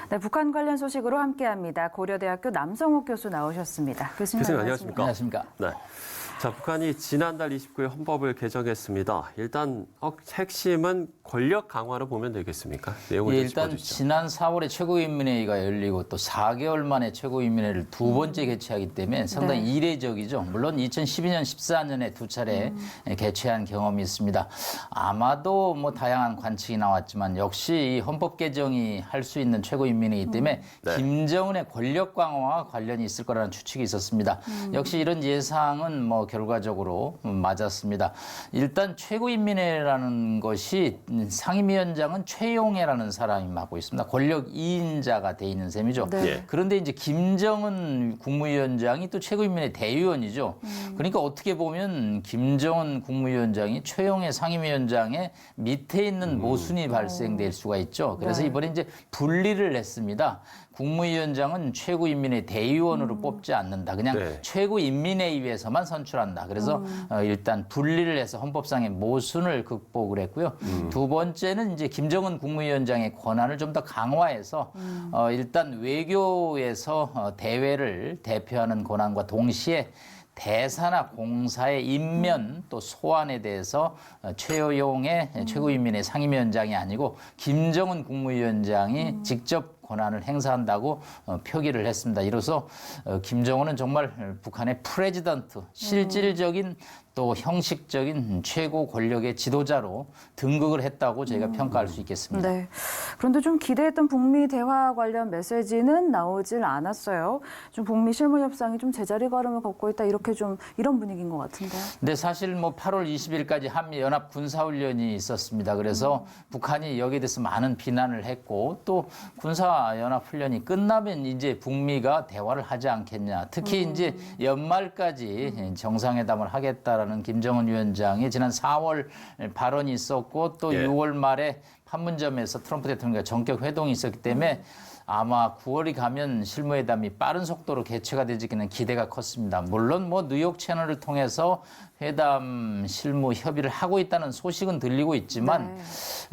네, 북한 관련 소식으로 함께합니다. 고려대학교 남성욱 교수 나오셨습니다. 교수님 안녕하십니까? 안녕하십니까? 네. 자, 북한이 지난달 29일 헌법을 개정했습니다. 일단 핵심은 권력 강화로 보면 되겠습니까? 내용을 좀 일단 짚어주시죠. 지난 4월에 최고인민회의가 열리고 또 4개월 만에 최고인민회의를 두 번째 개최하기 때문에 상당히 이례적이죠. 물론 2012년, 14년에 두 차례 개최한 경험이 있습니다. 아마도 뭐 다양한 관측이 나왔지만 역시 이 헌법 개정이 할 수 있는 최고인민회의이기 때문에 김정은의 권력 강화와 관련이 있을 거라는 추측이 있었습니다. 역시 이런 예상은 뭐 결과적으로 맞았습니다. 일단 최고인민회라는 것이 상임위원장은 최용해라는 사람이 맡고 있습니다. 권력 2인자가 돼 있는 셈이죠. 네. 그런데 이제 김정은 국무위원장이 또 최고인민회 대위원이죠. 그러니까 어떻게 보면 김정은 국무위원장이 최용해 상임위원장의 밑에 있는 모순이 발생될 수가 있죠. 그래서 이번에 이제 분리를 했습니다. 국무위원장은 최고인민회 대의원으로 뽑지 않는다. 그냥 최고인민회의에서만 선출한다. 그래서 일단 분리를 해서 헌법상의 모순을 극복을 했고요. 두 번째는 이제 김정은 국무위원장의 권한을 좀 더 강화해서 일단 외교에서 대외를 대표하는 권한과 동시에 대사나 공사의 임면 또 소환에 대해서 최용의 최고인민회 상임위원장이 아니고 김정은 국무위원장이 직접 권한을 행사한다고 표기를 했습니다. 이로써 김정은은 정말 북한의 프레지던트, 실질적인 또 형식적인 최고 권력의 지도자로 등극을 했다고 저희가 평가할 수 있겠습니다. 네. 그런데 좀 기대했던 북미 대화 관련 메시지는 나오질 않았어요. 좀 북미 실무 협상이 좀 제자리 걸음을 걷고 있다 이렇게 좀 이런 분위기인 것 같은데요. 네, 사실 뭐 8월 20일까지 한미 연합 군사훈련이 있었습니다. 그래서 북한이 여기에 대해서 많은 비난을 했고 또 군사 연합 훈련이 끝나면 이제 북미가 대화를 하지 않겠냐. 특히 이제 연말까지 정상회담을 하겠다라는 김정은 위원장의 지난 4월 발언이 있었고 또 6월 말에 판문점에서 트럼프 대통령과 전격 회동이 있었기 때문에 아마 9월이 가면 실무회담이 빠른 속도로 개최가 되기는 기대가 컸습니다. 물론 뭐 뉴욕 채널을 통해서 회담 실무 협의를 하고 있다는 소식은 들리고 있지만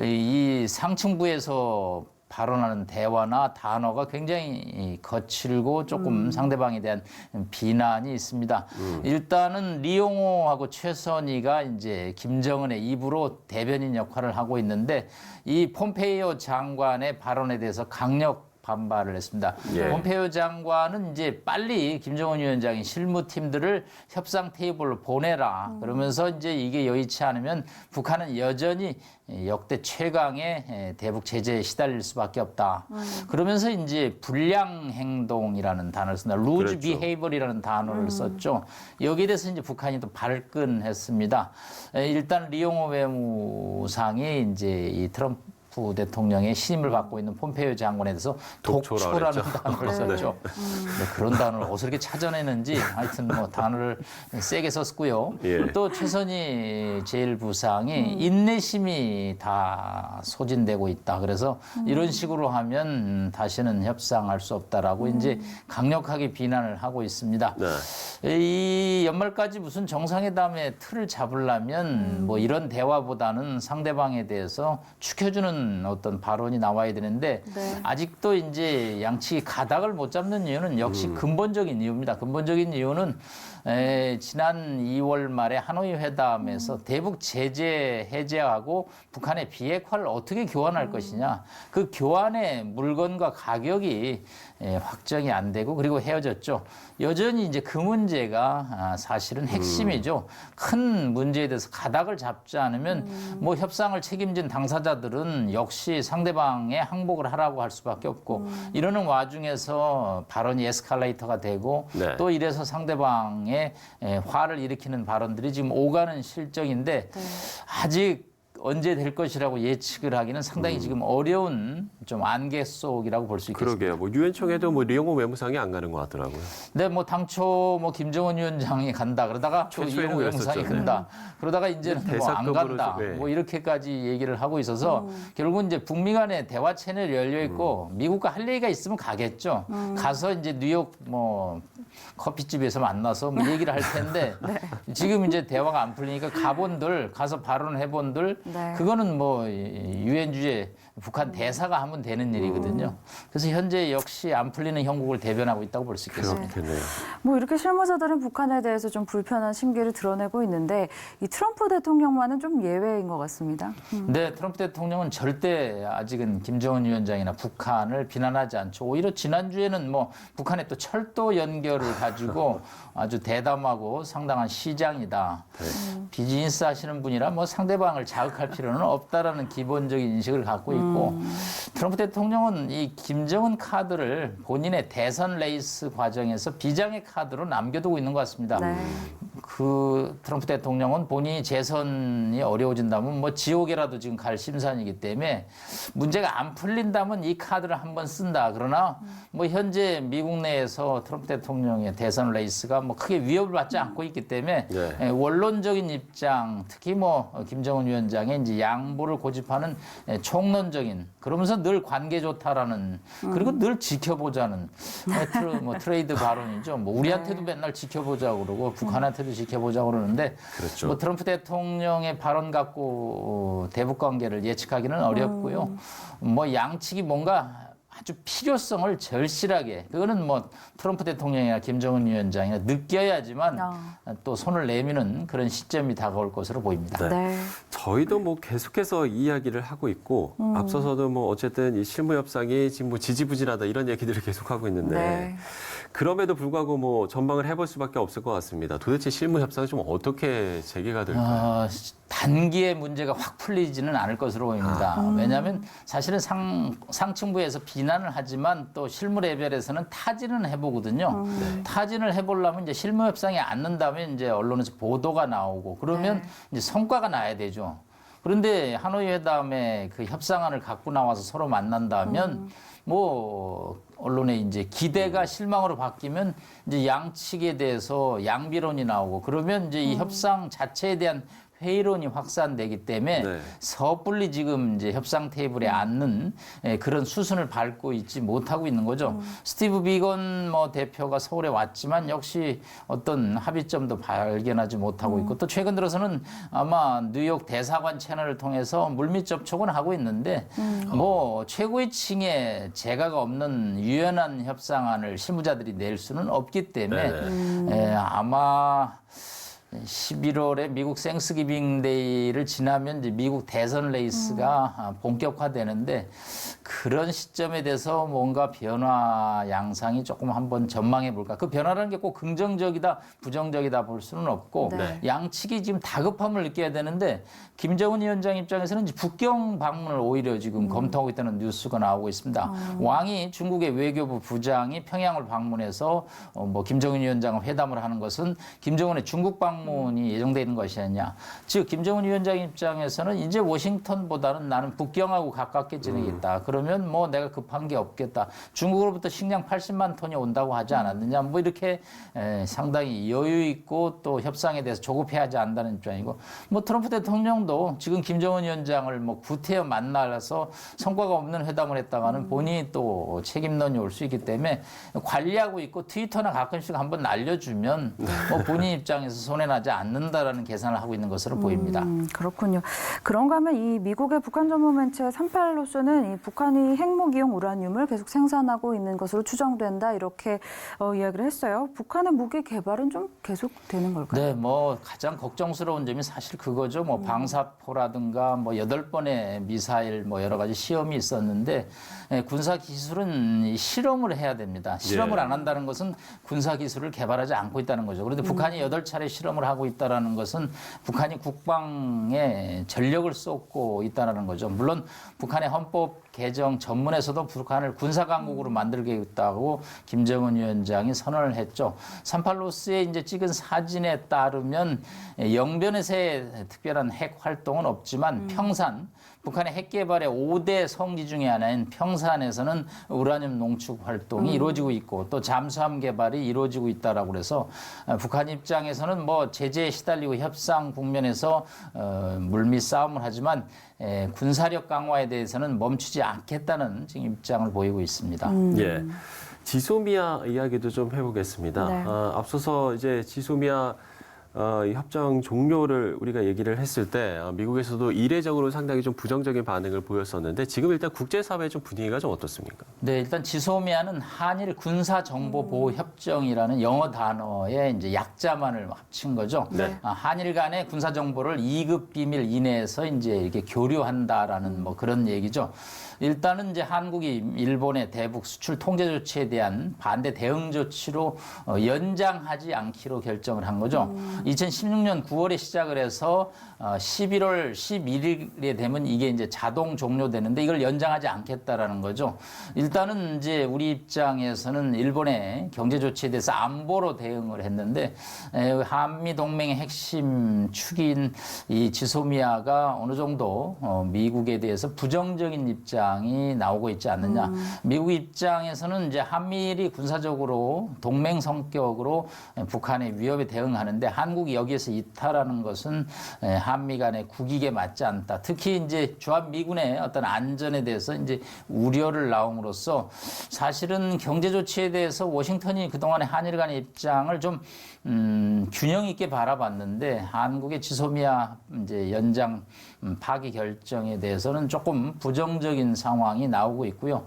이 상층부에서 발언하는 대화나 단어가 굉장히 거칠고 조금 상대방에 대한 비난이 있습니다. 일단은 리용호하고 최선희가 이제 김정은의 입으로 대변인 역할을 하고 있는데 이 폼페이오 장관의 발언에 대해서 강력 반발을 했습니다. 폼페이오 장관은 이제 빨리 김정은 위원장이 실무팀들을 협상 테이블로 보내라. 그러면서 이제 이게 여의치 않으면 북한은 여전히 역대 최강의 대북 제재에 시달릴 수밖에 없다. 그러면서 이제 불량 행동이라는 단어를 쓴다. 루즈 비헤이버리라는 단어를 썼죠. 여기에 대해서 이제 북한이 또 발끈했습니다. 일단 리용호 외무상이 이제 이 트럼프 대통령의 신임을 받고 있는 폼페이오 장관에 대해서 독초라는 단어를 썼죠. 네, 그런 단어를 어떻게 찾아내는지 하여튼 뭐 단어를 세게 썼고요. 또 최선희 제1부상이 인내심이 다 소진되고 있다. 그래서 이런 식으로 하면 다시는 협상할 수 없다라고 이제 강력하게 비난을 하고 있습니다. 이 연말까지 무슨 정상회담의 틀을 잡으려면 뭐 이런 대화보다는 상대방에 대해서 지켜주는 어떤 발언이 나와야 되는데 아직도 이제 양측이 가닥을 못 잡는 이유는 역시 근본적인 이유입니다. 근본적인 이유는 지난 2월 말에 하노이 회담에서 대북 제재 해제하고 북한의 비핵화를 어떻게 교환할 것이냐. 그 교환의 물건과 가격이 확정이 안 되고 그리고 헤어졌죠. 여전히 이제 그 문제가 사실은 핵심이죠. 큰 문제에 대해서 가닥을 잡지 않으면 뭐 협상을 책임진 당사자들은 역시 상대방의 항복을 하라고 할 수밖에 없고 이러는 와중에서 발언이 에스컬레이터가 되고 또 이래서 상대방의 화를 일으키는 발언들이 지금 오가는 실정인데 아직 언제 될 것이라고 예측을 하기는 상당히 지금 어려운 좀 안개 속이라고 볼 수 있겠습니다. 그러게요. 뭐 유엔청에도 뭐 리용호 외무상이 안 가는 것 같더라고요. 네, 뭐 당초 뭐 김정은 위원장이 간다 그러다가 또 이용호 외무상이 간다. 그러다가 이제는 뭐 안 간다. 뭐 이렇게까지 얘기를 하고 있어서 결국은 이제 북미 간의 대화 채널이 열려 있고 미국과 할 얘기가 있으면 가겠죠. 가서 이제 뉴욕 뭐 커피집에서 만나서 뭐 얘기를 할 텐데 지금 이제 대화가 안 풀리니까 가서 발언해본들 네. 그거는 뭐 유엔 주재 북한 대사가 하면 되는 일이거든요. 그래서 현재 역시 안 풀리는 형국을 대변하고 있다고 볼 수 있겠습니다. 그렇겠네요. 뭐 이렇게 실무자들은 북한에 대해서 좀 불편한 심기를 드러내고 있는데 이 트럼프 대통령만은 좀 예외인 것 같습니다. 네, 트럼프 대통령은 절대 아직은 김정은 위원장이나 북한을 비난하지 않죠. 오히려 지난주에는 뭐 북한의 또 철도 연결을 가지고 아주 대담하고 상당한 시장이다. 비즈니스 하시는 분이라 뭐 상대방을 자극할 필요는 없다라는 기본적인 인식을 갖고 있고 트럼프 대통령은 이 김정은 카드를 본인의 대선 레이스 과정에서 비장의 카드로 남겨두고 있는 것 같습니다. 네. 그 트럼프 대통령은 본인이 재선이 어려워진다면 뭐 지옥에라도 지금 갈 심산이기 때문에 문제가 안 풀린다면 이 카드를 한번 쓴다. 그러나 뭐 현재 미국 내에서 트럼프 대통령의 대선 레이스가 뭐 크게 위협을 받지 않고 있기 때문에 네. 원론적인 입장, 특히 뭐 김정은 위원장의 이제 양보를 고집하는 총론적인 그러면서 늘 관계 좋다라는 그리고 늘 지켜보자는 뭐 트레이드 발언이죠. 뭐 우리한테도 맨날 지켜보자고 그러고 북한한테도 지켜보자고 그러는데 그렇죠. 뭐 트럼프 대통령의 발언 갖고 대북 관계를 예측하기는 어렵고요. 뭐 양측이 뭔가 아주 필요성을 절실하게 그거는 뭐 트럼프 대통령이나 김정은 위원장이나 느껴야지만 또 손을 내미는 그런 시점이 다가올 것으로 보입니다. 네. 저희도 뭐 계속해서 이야기를 하고 있고 앞서서도 뭐 어쨌든 이 실무 협상이 지금 뭐 지지부진하다 이런 얘기들을 계속하고 있는데 네. 그럼에도 불구하고 뭐 전망을 해볼 수밖에 없을 것 같습니다. 도대체 실무 협상이 좀 어떻게 재개가 될까요? 단기에 문제가 확 풀리지는 않을 것으로 보입니다. 왜냐하면 사실은 상층부에서 비난을 하지만 또 실무 레벨에서는 타진은 해보거든요. 타진을 해보려면 이제 실무 협상이 안 는다면 이제 언론에서 보도가 나오고 그러면 이제 성과가 나야 되죠. 그런데 하노이 회담에 그 협상안을 갖고 나와서 서로 만난다면 뭐 언론의 이제 기대가 실망으로 바뀌면 이제 양측에 대해서 양비론이 나오고 그러면 이제 이 협상 자체에 대한 회의론이 확산되기 때문에 네. 섣불리 지금 이제 협상 테이블에 앉는 그런 수순을 밟고 있지 못하고 있는 거죠. 스티브 비건 뭐 대표가 서울에 왔지만 역시 어떤 합의점도 발견하지 못하고 있고 또 최근 들어서는 아마 뉴욕 대사관 채널을 통해서 물밑 접촉은 하고 있는데 뭐 최고의 층에 재가가 없는 유연한 협상안을 실무자들이 낼 수는 없기 때문에 아마 11월에 미국 생스기빙 데이를 지나면 이제 미국 대선 레이스가 본격화되는데 그런 시점에 대해서 뭔가 변화 양상이 조금 한번 전망해 볼까. 그 변화라는 게 꼭 긍정적이다, 부정적이다 볼 수는 없고 네. 양측이 지금 다급함을 느껴야 되는데 김정은 위원장 입장에서는 이제 북경 방문을 오히려 지금 검토하고 있다는 뉴스가 나오고 있습니다. 왕이 중국의 외교부 부장이 평양을 방문해서 뭐 김정은 위원장과 회담을 하는 것은 김정은의 중국 방문이 예정돼 있는 것이 아니냐. 즉 김정은 위원장 입장에서는 이제 워싱턴보다는 나는 북경하고 가깝게 지내겠다. 그러면 뭐 내가 급한 게 없겠다. 중국으로부터 식량 80만 톤이 온다고 하지 않았느냐. 뭐 이렇게 상당히 여유 있고 또 협상에 대해서 조급해하지 않는다는 입장이고 뭐 트럼프 대통령도 지금 김정은 위원장을 뭐 구태여 만나서 성과가 없는 회담을 했다가는 본인이 또 책임론이 올 수 있기 때문에 관리하고 있고 트위터나 가끔씩 한번 날려주면 뭐 본인 입장에서 손해나지 않는다라는 계산을 하고 있는 것으로 보입니다. 그렇군요. 그런가 하면 이 미국의 북한 전문 매체 38로스는 이 북한이 핵무기용 우라늄을 계속 생산하고 있는 것으로 추정된다 이렇게 이야기를 했어요. 북한의 무기 개발은 좀 계속되는 걸까요? 네, 뭐 가장 걱정스러운 점이 사실 그거죠. 뭐 방사포라든가 뭐 8번의 미사일 뭐 여러 가지 시험이 있었는데 군사 기술은 실험을 해야 됩니다. 실험을 안 한다는 것은 군사 기술을 개발하지 않고 있다는 거죠. 그런데 북한이 8차례 실험을 하고 있다는 것은 북한이 국방에 전력을 쏟고 있다는 거죠. 물론 북한의 헌법 개정 전문에서도 북한을 군사 강국으로 만들겠다고 김정은 위원장이 선언을 했죠. 38로스에 이제 찍은 사진에 따르면 영변에서의 특별한 핵 활동은 없지만 평산 북한의 핵 개발의 5대 성지 중에 하나인 평산에서는 우라늄 농축 활동이 이루어지고 있고 또 잠수함 개발이 이루어지고 있다라고 그래서 북한 입장에서는 뭐 제재에 시달리고 협상 국면에서 물밑 싸움을 하지만 군사력 강화에 대해서는 멈추지 않겠다는 지금 입장을 보이고 있습니다. 예. 지소미아 이야기도 좀 해보겠습니다. 네. 앞서서 이제 지소미아 이 협정 종료를 우리가 얘기를 했을 때 미국에서도 이례적으로 상당히 좀 부정적인 반응을 보였었는데 지금 일단 국제사회 좀 분위기가 좀 어떻습니까? 네, 일단 지소미아는 한일 군사정보보호협정이라는 영어 단어의 이제 약자만을 합친 거죠. 네. 한일 간의 군사정보를 2급 비밀 이내에서 이제 이렇게 교류한다라는 뭐 그런 얘기죠. 일단은 이제 한국이 일본의 대북 수출 통제 조치에 대한 반대 대응 조치로 연장하지 않기로 결정을 한 거죠. 2016년 9월에 시작을 해서 11월 11일에 되면 이게 이제 자동 종료되는데 이걸 연장하지 않겠다라는 거죠. 일단은 이제 우리 입장에서는 일본의 경제 조치에 대해서 안보로 대응을 했는데 한미 동맹의 핵심 축인 이 지소미아가 어느 정도 미국에 대해서 부정적인 입장이 나오고 있지 않느냐. 미국 입장에서는 이제 한미일이 군사적으로 동맹 성격으로 북한의 위협에 대응하는데 한국이 여기에서 이탈하는 것은 한미 간의 국익에 맞지 않다. 특히 이제 주한미군의 어떤 안전에 대해서 이제 우려를 나옴으로써 사실은 경제 조치에 대해서 워싱턴이 그동안의 한일 간의 입장을 좀 균형 있게 바라봤는데 한국의 지소미아 이제 연장 파기 결정에 대해서는 조금 부정적인 상황이 나오고 있고요.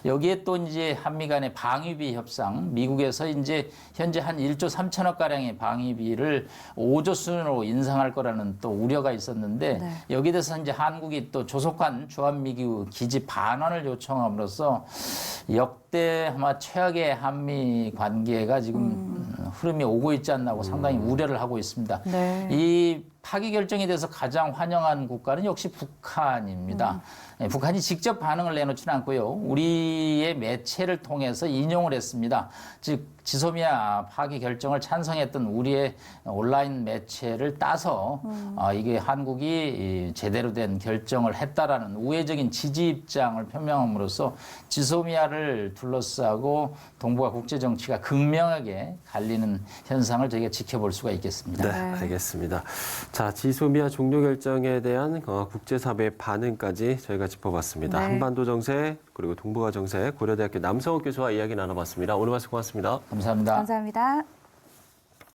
여기에 또 이제 한미 간의 방위비 협상, 미국에서 이제 현재 한 1조 3천억 가량의 방위비를 5조 수준으로 인상할 거라는 또 우려가 있었는데 네. 여기에 대해서 이제 한국이 또 조속한 주한미군 기지 반환을 요청함으로써 역대 아마 최악의 한미 관계가 지금 흐름이 오고 있지 않나 하고 상당히 우려를 하고 있습니다. 네. 이 파기 결정에 대해서 가장 환영한 국가는 역시 북한입니다. 북한이 직접 반응을 내놓지는 않고요. 우리의 매체를 통해서 인용을 했습니다. 즉 지소미아 파기 결정을 찬성했던 우리의 온라인 매체를 따서 이게 한국이 제대로 된 결정을 했다라는 우회적인 지지 입장을 표명함으로써 지소미아를 둘러싸고 동북아 국제 정치가 극명하게 갈리는 현상을 저희가 지켜볼 수가 있겠습니다. 네, 알겠습니다. 자, 지소미아 종료 결정에 대한 국제사회의 반응까지 저희가 짚어봤습니다. 네. 한반도 정세 그리고 동북아 정세 고려대학교 남성욱 교수와 이야기 나눠봤습니다. 오늘 말씀 고맙습니다. 감사합니다. 감사합니다.